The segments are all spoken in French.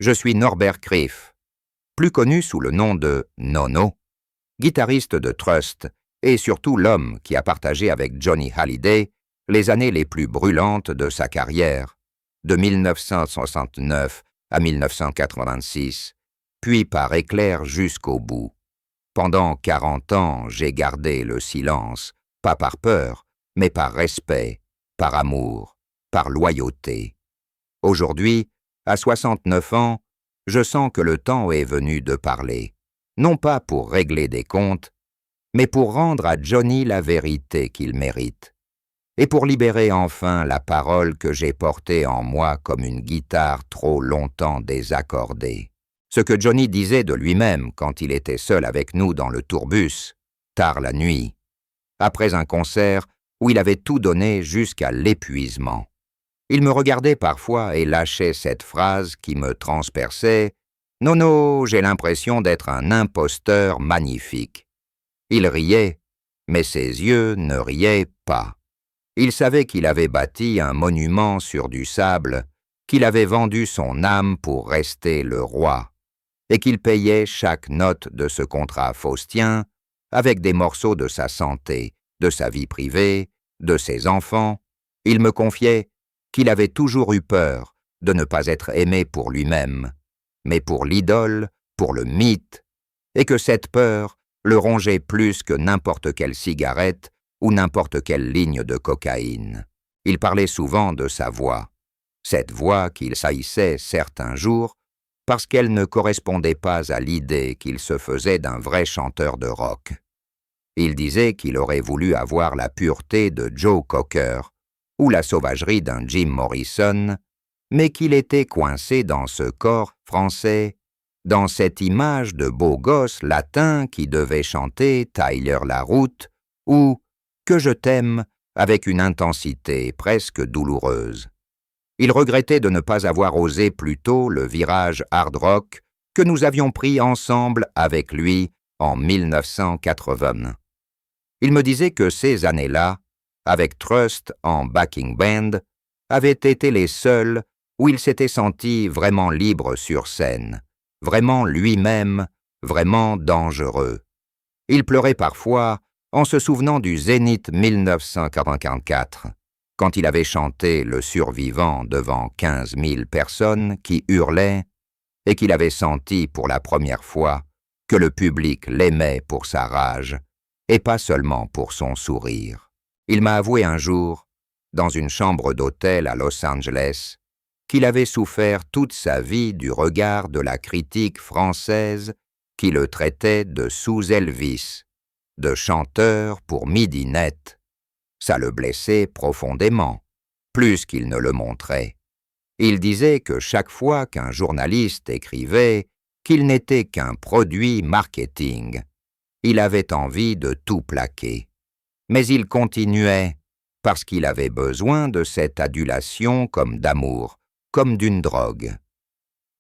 Je suis Norbert Criff, plus connu sous le nom de Nono, guitariste de Trust et surtout l'homme qui a partagé avec Johnny Hallyday les années les plus brûlantes de sa carrière, de 1969 à 1986, puis par éclair jusqu'au bout. Pendant 40 ans, j'ai gardé le silence, pas par peur, mais par respect, par amour, par loyauté. Aujourd'hui, à 69 ans, je sens que le temps est venu de parler, non pas pour régler des comptes, mais pour rendre à Johnny la vérité qu'il mérite, et pour libérer enfin la parole que j'ai portée en moi comme une guitare trop longtemps désaccordée. Ce que Johnny disait de lui-même quand il était seul avec nous dans le tourbus, tard la nuit, après un concert où il avait tout donné jusqu'à l'épuisement. Il me regardait parfois et lâchait cette phrase qui me transperçait « Nono, j'ai l'impression d'être un imposteur magnifique ». Il riait, mais ses yeux ne riaient pas. Il savait qu'il avait bâti un monument sur du sable, qu'il avait vendu son âme pour rester le roi, et qu'il payait chaque note de ce contrat faustien avec des morceaux de sa santé, de sa vie privée, de ses enfants. Il me confiait qu'il avait toujours eu peur de ne pas être aimé pour lui-même, mais pour l'idole, pour le mythe, et que cette peur le rongeait plus que n'importe quelle cigarette ou n'importe quelle ligne de cocaïne. Il parlait souvent de sa voix, cette voix qu'il saillissait certains jours parce qu'elle ne correspondait pas à l'idée qu'il se faisait d'un vrai chanteur de rock. Il disait qu'il aurait voulu avoir la pureté de Joe Cocker ou la sauvagerie d'un Jim Morrison, mais qu'il était coincé dans ce corps français, dans cette image de beau gosse latin qui devait chanter Tyler Laroute ou « Que je t'aime » avec une intensité presque douloureuse. Il regrettait de ne pas avoir osé plus tôt le virage hard rock que nous avions pris ensemble avec lui en 1980. Il me disait que ces années-là, avec Trust en backing band, avaient été les seules où il s'était senti vraiment libre sur scène, vraiment lui-même, vraiment dangereux. Il pleurait parfois en se souvenant du Zénith 1944, quand il avait chanté Le Survivant devant 15 000 personnes qui hurlaient et qu'il avait senti pour la première fois que le public l'aimait pour sa rage et pas seulement pour son sourire. Il m'a avoué un jour, dans une chambre d'hôtel à Los Angeles, qu'il avait souffert toute sa vie du regard de la critique française qui le traitait de sous-Elvis, de chanteur pour midinette. Ça le blessait profondément, plus qu'il ne le montrait. Il disait que chaque fois qu'un journaliste écrivait qu'il n'était qu'un produit marketing, il avait envie de tout plaquer. Mais il continuait parce qu'il avait besoin de cette adulation comme d'amour, comme d'une drogue.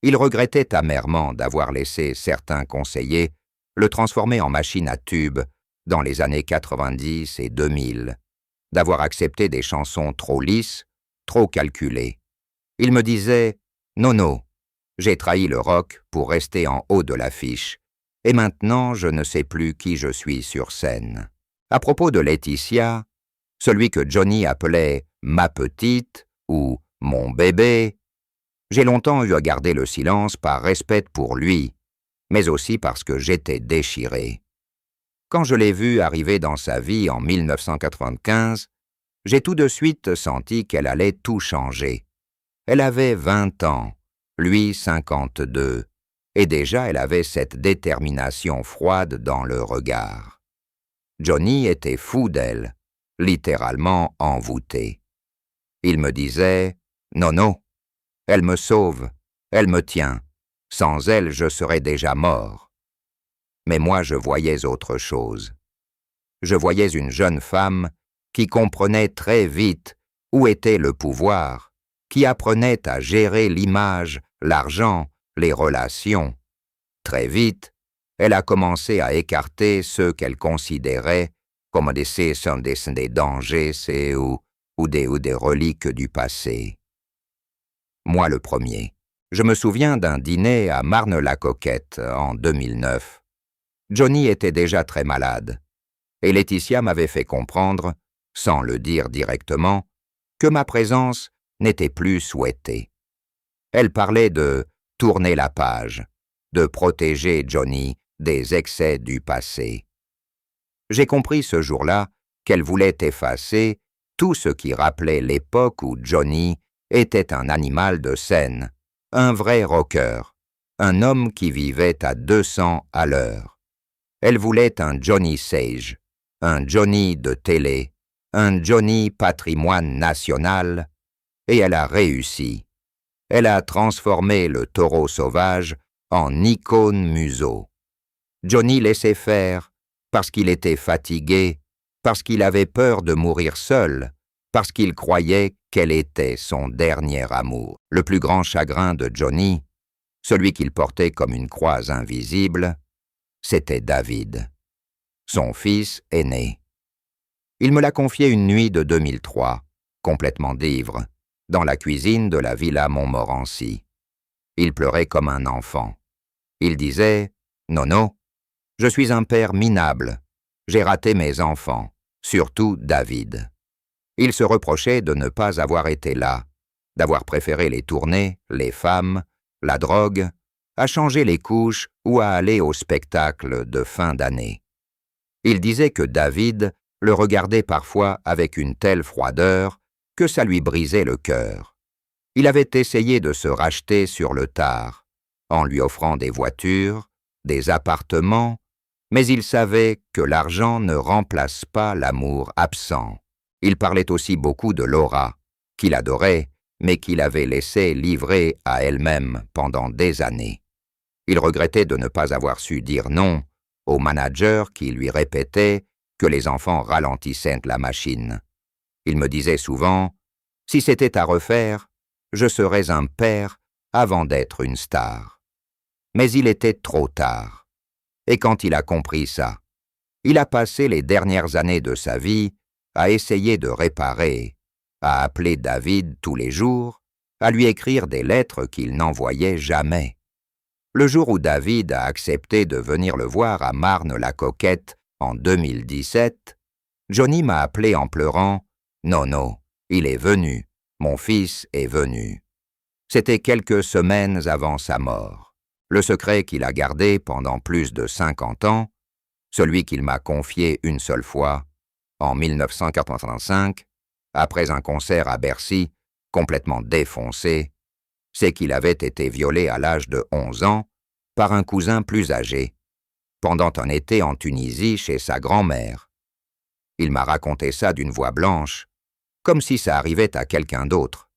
Il regrettait amèrement d'avoir laissé certains conseillers le transformer en machine à tubes dans les années 90 et 2000, d'avoir accepté des chansons trop lisses, trop calculées. Il me disait « Nono, j'ai trahi le rock pour rester en haut de l'affiche, et maintenant je ne sais plus qui je suis sur scène. » À propos de Laetitia, celui que Johnny appelait « ma petite » ou « mon bébé », j'ai longtemps eu à garder le silence par respect pour lui, mais aussi parce que j'étais déchiré. Quand je l'ai vue arriver dans sa vie en 1995, j'ai tout de suite senti qu'elle allait tout changer. Elle avait 20 ans, lui 52, et déjà elle avait cette détermination froide dans le regard. Johnny était fou d'elle, littéralement envoûté. Il me disait « Nono, elle me sauve, elle me tient, sans elle je serais déjà mort. » Mais moi je voyais autre chose. Je voyais une jeune femme qui comprenait très vite où était le pouvoir, qui apprenait à gérer l'image, l'argent, les relations. Très vite, elle a commencé à écarter ceux qu'elle considérait comme des dangers ou des reliques du passé. Moi le premier. Je me souviens d'un dîner à Marne-la-Coquette en 2009. Johnny était déjà très malade, et Laetitia m'avait fait comprendre, sans le dire directement, que ma présence n'était plus souhaitée. Elle parlait de « tourner la page », de protéger Johnny des excès du passé. J'ai compris ce jour-là qu'elle voulait effacer tout ce qui rappelait l'époque où Johnny était un animal de scène, un vrai rocker, un homme qui vivait à 200 à l'heure. Elle voulait un Johnny Sage, un Johnny de télé, un Johnny patrimoine national, et elle a réussi. Elle a transformé le taureau sauvage en icône museau. Johnny laissait faire parce qu'il était fatigué, parce qu'il avait peur de mourir seul, parce qu'il croyait qu'elle était son dernier amour. Le plus grand chagrin de Johnny, celui qu'il portait comme une croix invisible, c'était David, son fils aîné. Il me l'a confié une nuit de 2003, complètement d'ivre, dans la cuisine de la villa Montmorency. Il pleurait comme un enfant. Il disait « Nono, je suis un père minable. J'ai raté mes enfants, surtout David. » Il se reprochait de ne pas avoir été là, d'avoir préféré les tournées, les femmes, la drogue, à changer les couches ou à aller au spectacle de fin d'année. Il disait que David le regardait parfois avec une telle froideur que ça lui brisait le cœur. Il avait essayé de se racheter sur le tard, en lui offrant des voitures, des appartements, mais il savait que l'argent ne remplace pas l'amour absent. Il parlait aussi beaucoup de Laura, qu'il adorait, mais qu'il avait laissé livrer à elle-même pendant des années. Il regrettait de ne pas avoir su dire non au manager qui lui répétait que les enfants ralentissaient la machine. Il me disait souvent « Si c'était à refaire, je serais un père avant d'être une star. » Mais il était trop tard. Et quand il a compris ça, il a passé les dernières années de sa vie à essayer de réparer, à appeler David tous les jours, à lui écrire des lettres qu'il n'envoyait jamais. Le jour où David a accepté de venir le voir à Marne-la-Coquette en 2017, Johnny m'a appelé en pleurant « Nono, il est venu, mon fils est venu. » C'était quelques semaines avant sa mort. Le secret qu'il a gardé pendant plus de 50 ans, celui qu'il m'a confié une seule fois, en 1985, après un concert à Bercy, complètement défoncé, c'est qu'il avait été violé à l'âge de 11 ans par un cousin plus âgé, pendant un été en Tunisie chez sa grand-mère. Il m'a raconté ça d'une voix blanche, comme si ça arrivait à quelqu'un d'autre.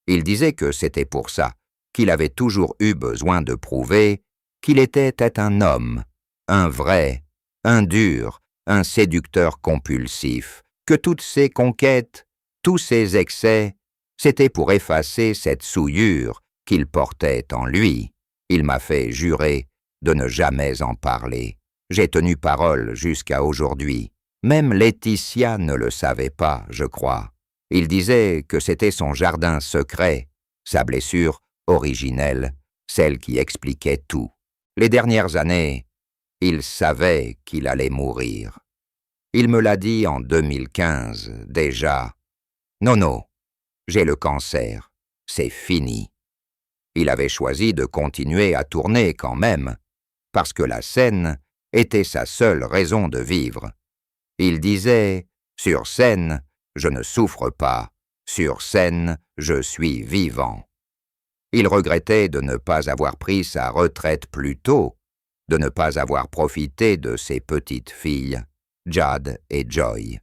Il disait que c'était pour ça qu'il avait toujours eu besoin de prouver qu'il était un homme, un vrai, un dur, un séducteur compulsif, que toutes ses conquêtes, tous ses excès, c'était pour effacer cette souillure qu'il portait en lui. Il m'a fait jurer de ne jamais en parler. J'ai tenu parole jusqu'à aujourd'hui. Même Laetitia ne le savait pas, je crois. Il disait que c'était son jardin secret, sa blessure originelle, celle qui expliquait tout. Les dernières années, il savait qu'il allait mourir. Il me l'a dit en 2015, déjà. « Nono, j'ai le cancer, c'est fini. » Il avait choisi de continuer à tourner quand même, parce que la scène était sa seule raison de vivre. Il disait « Sur scène, je ne souffre pas. Sur scène, je suis vivant. » Il regrettait de ne pas avoir pris sa retraite plus tôt, de ne pas avoir profité de ses petites filles, Jade et Joy.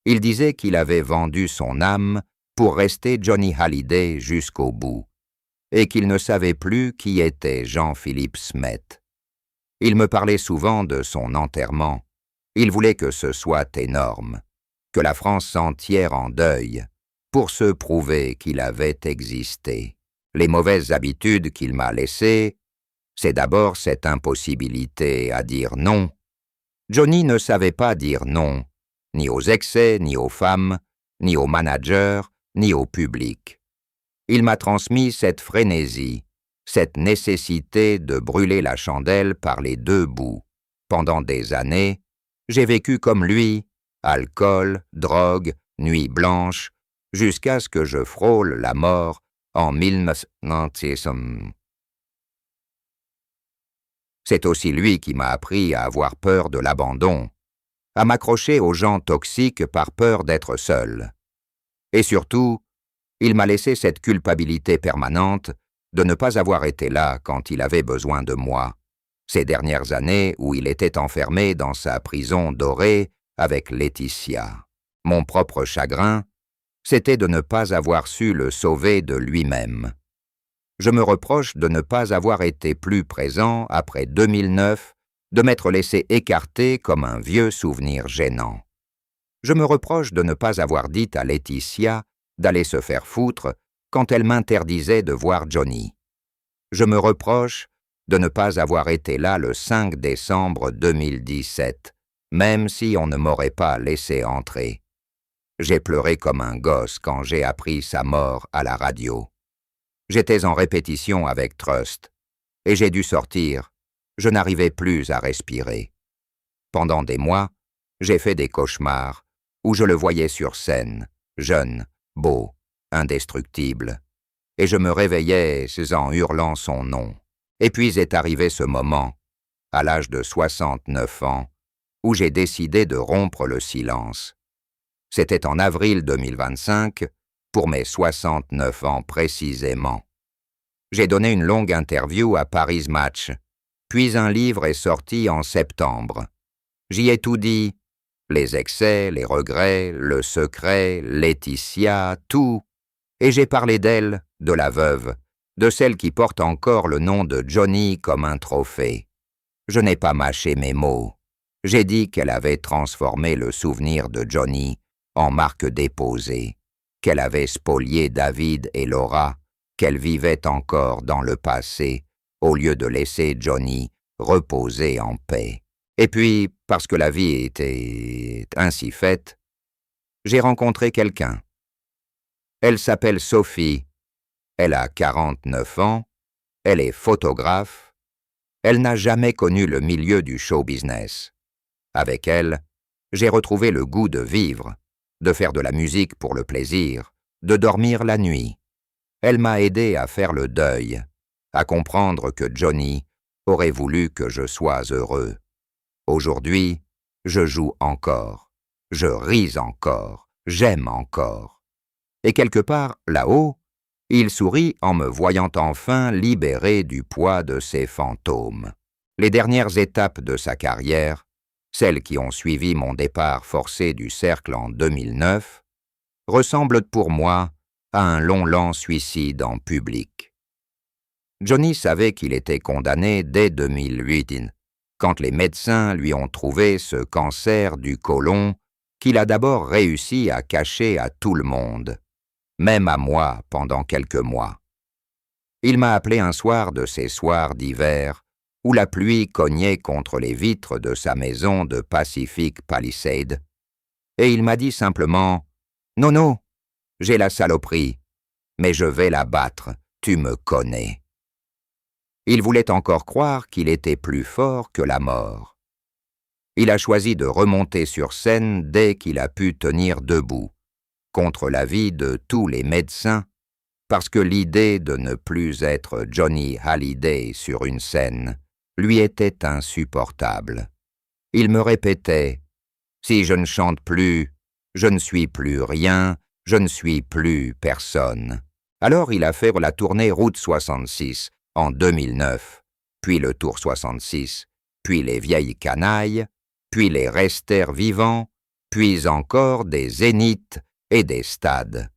Il disait qu'il avait vendu son âme pour rester Johnny Hallyday jusqu'au bout, et qu'il ne savait plus qui était Jean-Philippe Smet. Il me parlait souvent de son enterrement. Il voulait que ce soit énorme, que la France entière en deuil, pour se prouver qu'il avait existé. Les mauvaises habitudes qu'il m'a laissées, c'est d'abord cette impossibilité à dire non. Johnny ne savait pas dire non, ni aux excès, ni aux femmes, ni aux managers, ni au public. Il m'a transmis cette frénésie, cette nécessité de brûler la chandelle par les deux bouts. Pendant des années, j'ai vécu comme lui, alcool, drogue, nuit blanche, jusqu'à ce que je frôle la mort en 1996. C'est aussi lui qui m'a appris à avoir peur de l'abandon, à m'accrocher aux gens toxiques par peur d'être seul. Et surtout, il m'a laissé cette culpabilité permanente de ne pas avoir été là quand il avait besoin de moi, ces dernières années où il était enfermé dans sa prison dorée avec Laetitia. Mon propre chagrin, c'était de ne pas avoir su le sauver de lui-même. Je me reproche de ne pas avoir été plus présent après 2009, de m'être laissé écarter comme un vieux souvenir gênant. Je me reproche de ne pas avoir dit à Laetitia d'aller se faire foutre quand elle m'interdisait de voir Johnny. Je me reproche de ne pas avoir été là le 5 décembre 2017, même si on ne m'aurait pas laissé entrer. J'ai pleuré comme un gosse quand j'ai appris sa mort à la radio. J'étais en répétition avec Trust, et j'ai dû sortir. Je n'arrivais plus à respirer. Pendant des mois, j'ai fait des cauchemars où je le voyais sur scène, jeune, beau, indestructible, et je me réveillais en hurlant son nom. Et puis est arrivé ce moment, à l'âge de 69 ans, où j'ai décidé de rompre le silence. C'était en avril 2025, pour mes 69 ans précisément. J'ai donné une longue interview à Paris Match, puis un livre est sorti en septembre. J'y ai tout dit, les excès, les regrets, le secret, Laetitia, tout. Et j'ai parlé d'elle, de la veuve, de celle qui porte encore le nom de Johnny comme un trophée. Je n'ai pas mâché mes mots. J'ai dit qu'elle avait transformé le souvenir de Johnny en marque déposée, qu'elle avait spolié David et Laura, qu'elle vivait encore dans le passé, au lieu de laisser Johnny reposer en paix. Et puis, parce que la vie était ainsi faite, j'ai rencontré quelqu'un. Elle s'appelle Sophie. Elle a 49 ans, elle est photographe, elle n'a jamais connu le milieu du show business. Avec elle, j'ai retrouvé le goût de vivre, de faire de la musique pour le plaisir, de dormir la nuit. Elle m'a aidé à faire le deuil, à comprendre que Johnny aurait voulu que je sois heureux. Aujourd'hui, je joue encore, je ris encore, j'aime encore. Et quelque part, là-haut, il sourit en me voyant enfin libéré du poids de ses fantômes. Les dernières étapes de sa carrière, celles qui ont suivi mon départ forcé du cercle en 2009, ressemblent pour moi à un lent suicide en public. Johnny savait qu'il était condamné dès 2008, quand les médecins lui ont trouvé ce cancer du côlon qu'il a d'abord réussi à cacher à tout le monde, même à moi pendant quelques mois. Il m'a appelé un soir de ces soirs d'hiver où la pluie cognait contre les vitres de sa maison de Pacific Palisades, et il m'a dit simplement « Nono, j'ai la saloperie, mais je vais la battre, tu me connais. » Il voulait encore croire qu'il était plus fort que la mort. Il a choisi de remonter sur scène dès qu'il a pu tenir debout, contre l'avis de tous les médecins, parce que l'idée de ne plus être Johnny Hallyday sur une scène lui était insupportable. Il me répétait « Si je ne chante plus, je ne suis plus rien, je ne suis plus personne. » Alors il a fait la tournée Route 66 en 2009, puis le Tour 66, puis les Vieilles Canailles, puis les Resters Vivants, puis encore des zéniths et des stades,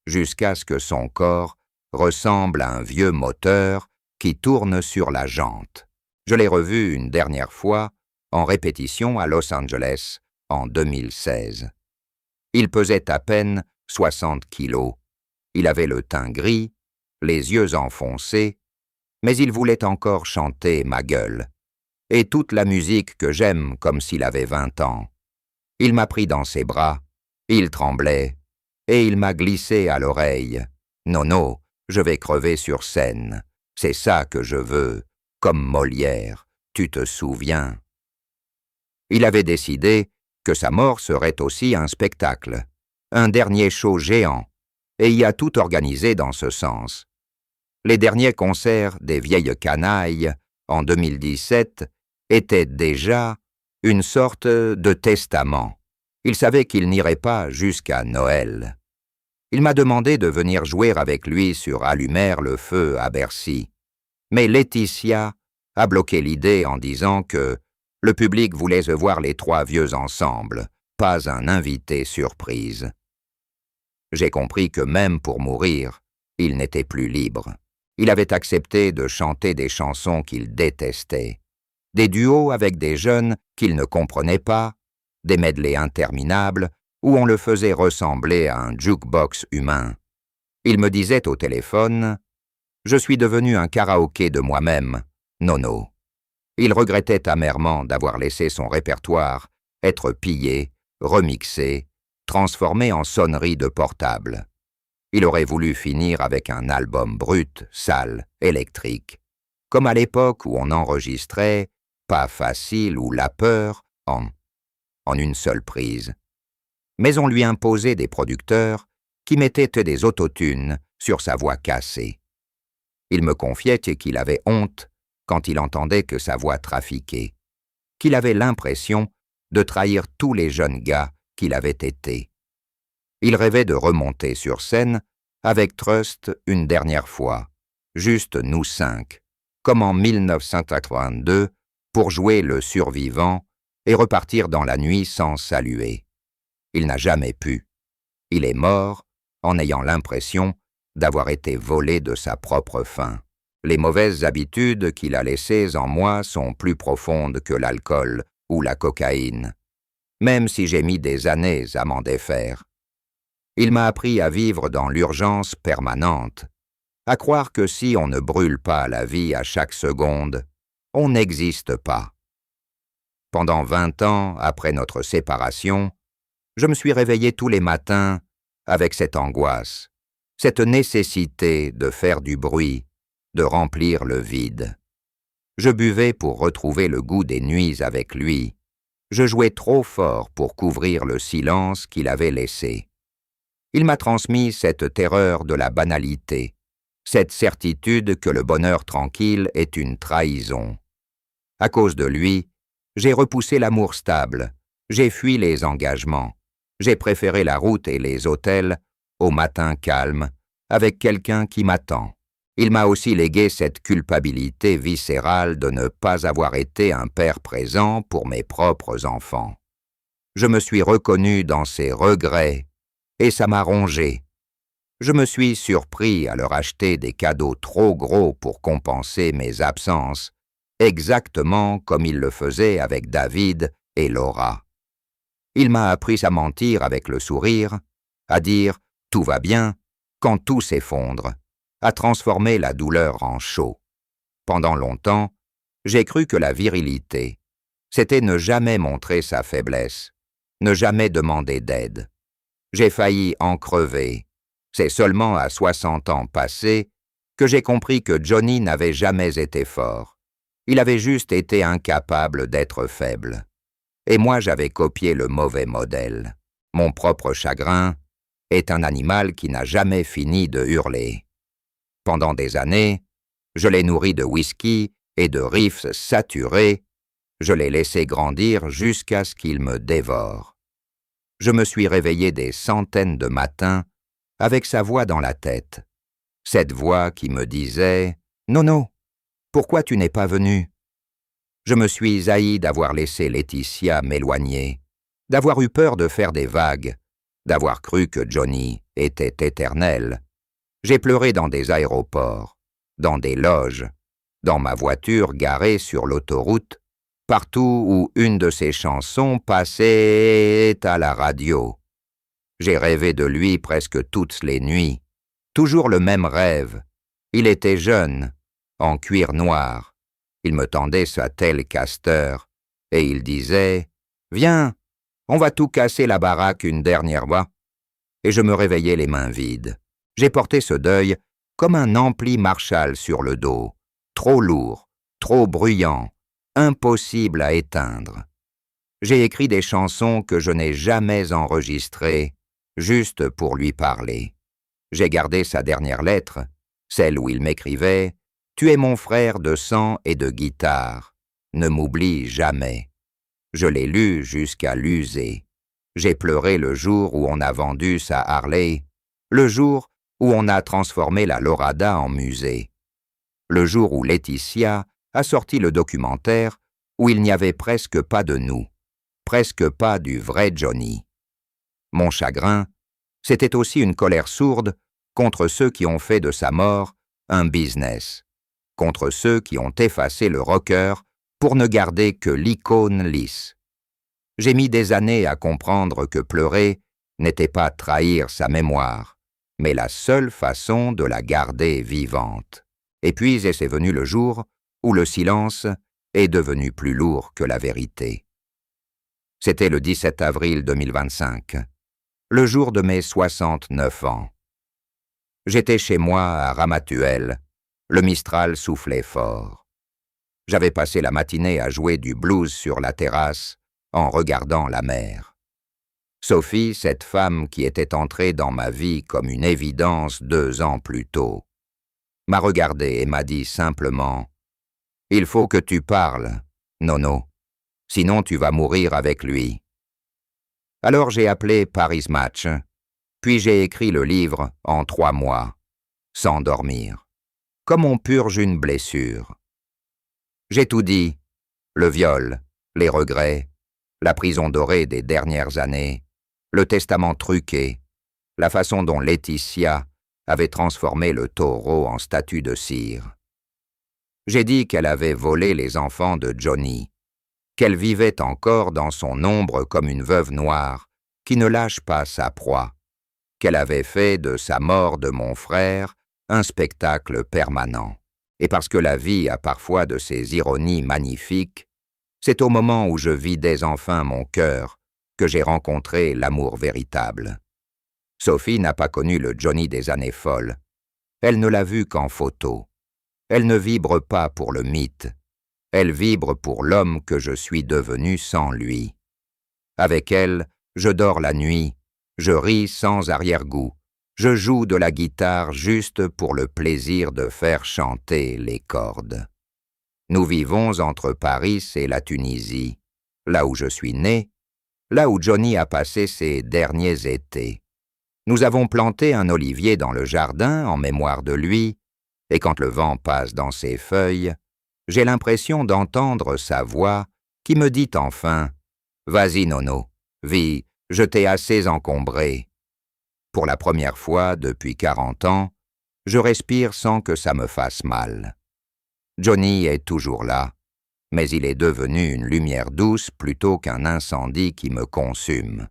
jusqu'à ce que son corps ressemble à un vieux moteur qui tourne sur la jante. Je l'ai revu une dernière fois en répétition à Los Angeles en 2016. Il pesait à peine 60 kilos. Il avait le teint gris, les yeux enfoncés, mais il voulait encore chanter ma gueule, et toute la musique que j'aime comme s'il avait 20 ans. Il m'a pris dans ses bras, il tremblait, et il m'a glissé à l'oreille Nono, je vais crever sur scène. C'est ça que je veux, comme Molière, tu te souviens. Il avait décidé que sa mort serait aussi un spectacle, un dernier show géant, et y a tout organisé dans ce sens. Les derniers concerts des Vieilles Canailles, en 2017, étaient déjà une sorte de testament. Il savait qu'il n'irait pas jusqu'à Noël. Il m'a demandé de venir jouer avec lui sur Allumèrent le feu à Bercy. Mais Laetitia a bloqué l'idée en disant que le public voulait se voir les trois vieux ensemble, pas un invité surprise. J'ai compris que même pour mourir, il n'était plus libre. Il avait accepté de chanter des chansons qu'il détestait, des duos avec des jeunes qu'il ne comprenait pas, des medleys interminables où on le faisait ressembler à un jukebox humain. Il me disait au téléphone « Je suis devenu un karaoké de moi-même, Nono ». Il regrettait amèrement d'avoir laissé son répertoire être pillé, remixé, transformé en sonnerie de portable. Il aurait voulu finir avec un album brut, sale, électrique, comme à l'époque où on enregistrait Pas facile ou La peur en une seule prise. Mais on lui imposait des producteurs qui mettaient des autotunes sur sa voix cassée. Il me confiait qu'il avait honte quand il entendait que sa voix trafiquait, qu'il avait l'impression de trahir tous les jeunes gars qu'il avait été. Il rêvait de remonter sur scène avec Trust une dernière fois, juste nous cinq, comme en 1982, pour jouer le survivant et repartir dans la nuit sans saluer. Il n'a jamais pu. Il est mort en ayant l'impression d'avoir été volé de sa propre faim. Les mauvaises habitudes qu'il a laissées en moi sont plus profondes que l'alcool ou la cocaïne, même si j'ai mis des années à m'en défaire. Il m'a appris à vivre dans l'urgence permanente, à croire que si on ne brûle pas la vie à chaque seconde, on n'existe pas. Pendant 20 ans après notre séparation, je me suis réveillé tous les matins avec cette angoisse, cette nécessité de faire du bruit, de remplir le vide. Je buvais pour retrouver le goût des nuits avec lui. Je jouais trop fort pour couvrir le silence qu'il avait laissé. Il m'a transmis cette terreur de la banalité, cette certitude que le bonheur tranquille est une trahison. À cause de lui, j'ai repoussé l'amour stable, j'ai fui les engagements, j'ai préféré la route et les hôtels au matin calme, avec quelqu'un qui m'attend. Il m'a aussi légué cette culpabilité viscérale de ne pas avoir été un père présent pour mes propres enfants. Je me suis reconnu dans ses regrets, et ça m'a rongé. Je me suis surpris à leur acheter des cadeaux trop gros pour compenser mes absences, exactement comme il le faisait avec David et Laura. Il m'a appris à mentir avec le sourire, à dire « tout va bien » quand tout s'effondre, à transformer la douleur en chaud. Pendant longtemps, j'ai cru que la virilité, c'était ne jamais montrer sa faiblesse, ne jamais demander d'aide. J'ai failli en crever. C'est seulement à 60 ans passés que j'ai compris que Johnny n'avait jamais été fort. Il avait juste été incapable d'être faible. Et moi j'avais copié le mauvais modèle. Mon propre chagrin est un animal qui n'a jamais fini de hurler. Pendant des années, je l'ai nourri de whisky et de riffs saturés, je l'ai laissé grandir jusqu'à ce qu'il me dévore. Je me suis réveillé des centaines de matins avec sa voix dans la tête, cette voix qui me disait « Nono, pourquoi tu n'es pas venu ?» Je me suis haï d'avoir laissé Laetitia m'éloigner, d'avoir eu peur de faire des vagues, d'avoir cru que Johnny était éternel. J'ai pleuré dans des aéroports, dans des loges, dans ma voiture garée sur l'autoroute, partout où une de ses chansons passait à la radio. J'ai rêvé de lui presque toutes les nuits, toujours le même rêve. Il était jeune, en cuir noir. Il me tendait sa Telecaster et il disait « Viens, on va tout casser la baraque une dernière fois ». Et je me réveillais les mains vides. J'ai porté ce deuil comme un ampli Marshall sur le dos, trop lourd, trop bruyant, impossible à éteindre. J'ai écrit des chansons que je n'ai jamais enregistrées, juste pour lui parler. J'ai gardé sa dernière lettre, celle où il m'écrivait « Tu es mon frère de sang et de guitare, ne m'oublie jamais ». Je l'ai lu jusqu'à l'user. J'ai pleuré le jour où on a vendu sa Harley, le jour où on a transformé la Lorada en musée, le jour où Laetitia a sorti le documentaire où il n'y avait presque pas de nous, presque pas du vrai Johnny. Mon chagrin, c'était aussi une colère sourde contre ceux qui ont fait de sa mort un business, contre ceux qui ont effacé le rocker pour ne garder que l'icône lisse. J'ai mis des années à comprendre que pleurer n'était pas trahir sa mémoire, mais la seule façon de la garder vivante. Et puis est venu le jour où le silence est devenu plus lourd que la vérité. C'était le 17 avril 2025, le jour de mes 69 ans. J'étais chez moi à Ramatuelle, le Mistral soufflait fort. J'avais passé la matinée à jouer du blues sur la terrasse en regardant la mer. Sophie, cette femme qui était entrée dans ma vie comme une évidence 2 ans plus tôt, m'a regardé et m'a dit simplement « Il faut que tu parles, Nono, sinon tu vas mourir avec lui. » Alors j'ai appelé Paris Match, puis j'ai écrit le livre en 3 mois, sans dormir, comme on purge une blessure. J'ai tout dit, le viol, les regrets, la prison dorée des dernières années, le testament truqué, la façon dont Laetitia avait transformé le taureau en statue de cire. J'ai dit qu'elle avait volé les enfants de Johnny, qu'elle vivait encore dans son ombre comme une veuve noire qui ne lâche pas sa proie, qu'elle avait fait de sa mort de mon frère un spectacle permanent. Et parce que la vie a parfois de ces ironies magnifiques, c'est au moment où je vidais enfin mon cœur que j'ai rencontré l'amour véritable. Sophie n'a pas connu le Johnny des années folles. Elle ne l'a vu qu'en photo. Elle ne vibre pas pour le mythe. Elle vibre pour l'homme que je suis devenu sans lui. Avec elle, je dors la nuit, je ris sans arrière-goût, je joue de la guitare juste pour le plaisir de faire chanter les cordes. Nous vivons entre Paris et la Tunisie, là où je suis né, là où Johnny a passé ses derniers étés. Nous avons planté un olivier dans le jardin en mémoire de lui, et quand le vent passe dans ses feuilles, j'ai l'impression d'entendre sa voix qui me dit enfin « Vas-y, Nono, vis, je t'ai assez encombré. » Pour la première fois depuis 40 ans, je respire sans que ça me fasse mal. Johnny est toujours là, mais il est devenu une lumière douce plutôt qu'un incendie qui me consume.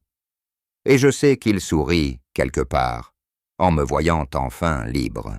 Et je sais qu'il sourit, quelque part, en me voyant enfin libre.